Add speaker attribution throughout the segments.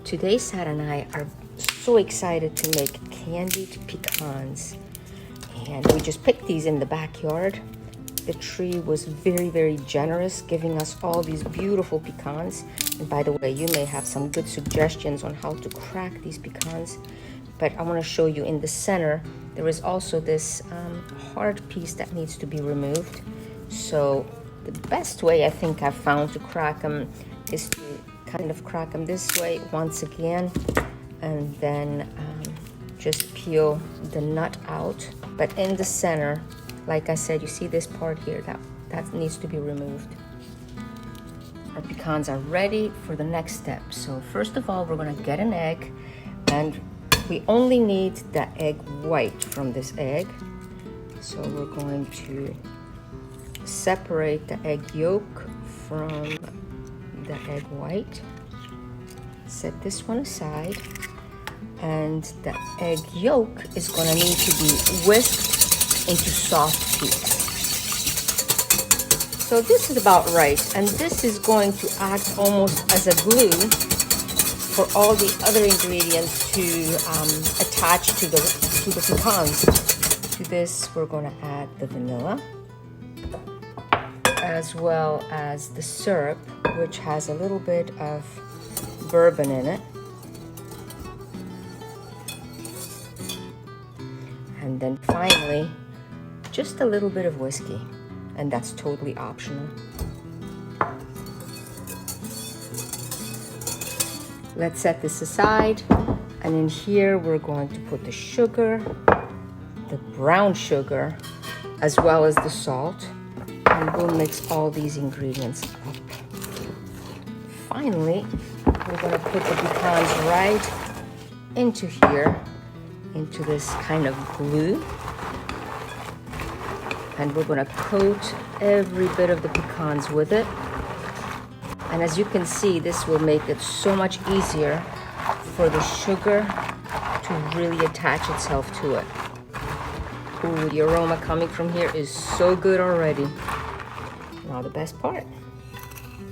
Speaker 1: Today, Sarah and I are so excited to make candied pecans. And we just picked these in the backyard. The tree was very, very generous, giving us all these beautiful pecans. And by the way, you may have some good suggestions on how to crack these pecans. But I want to show you in the center, there is also this hard piece that needs to be removed. So the best way I think I've found to crack them is to kind of crack them this way once again, and then just peel the nut out. But in the center, like I said, you see this part here, that needs to be removed. Our pecans are ready for the next step. So first of all, we're gonna get an egg, and we only need the egg white from this egg. So we're going to separate the egg yolk from the egg white. Set this one aside, and the egg yolk is going to need to be whisked into soft peaks. So this is about right, and this is going to act almost as a glue for all the other ingredients to attach to the pecans. To this, we're going to add the vanilla, as well as the syrup, which has a little bit of bourbon in it. And then finally, just a little bit of whiskey, and that's totally optional. Let's set this aside, and in here we're going to put the sugar, the brown sugar, as well as the salt. And we'll mix all these ingredients up. Finally, we're going to put the pecans right into here, into this kind of glue. And we're going to coat every bit of the pecans with it. And as you can see, this will make it so much easier for the sugar to really attach itself to it. Ooh, the aroma coming from here is so good already. Now the best part,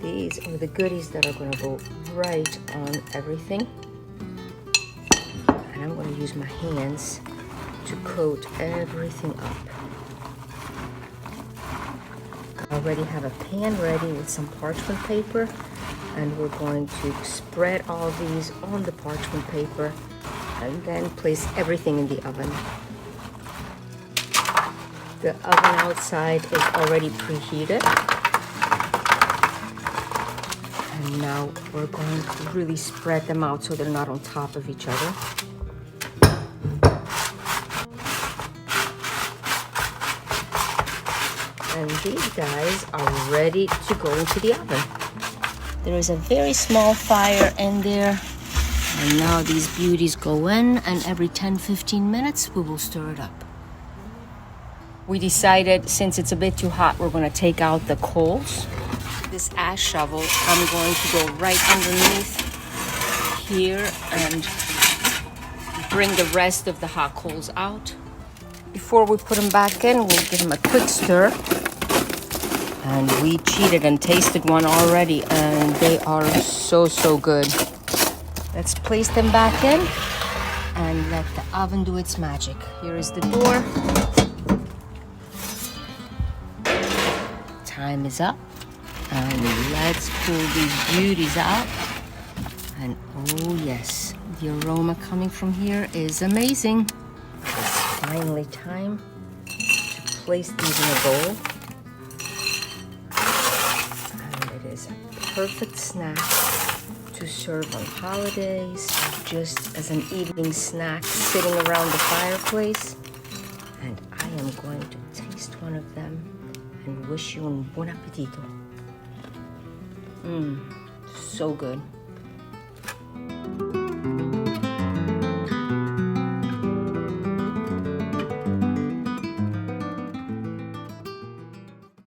Speaker 1: these are the goodies that are going to go right on everything. And I'm going to use my hands to coat everything up. I already have a pan ready with some parchment paper, and we're going to spread all these on the parchment paper and then place everything in the oven. The oven outside is already preheated. And now we're going to really spread them out so they're not on top of each other. And these guys are ready to go into the oven. There is a very small fire in there. And now these beauties go in, and every 10-15 minutes we will stir it up. We decided, since it's a bit too hot, we're going to take out the coals. This ash shovel, I'm going to go right underneath here and bring the rest of the hot coals out. Before we put them back in, we'll give them a quick stir. And we cheated and tasted one already, and they are so, so good. Let's place them back in and let the oven do its magic. Here is the door. Time is up, and let's pull these beauties out. And oh yes, the aroma coming from here is amazing. It's finally time to place these in a bowl. And it is a perfect snack to serve on holidays, or just as an evening snack sitting around the fireplace. And I am going to taste one of them and wish you un buon appetito. So good.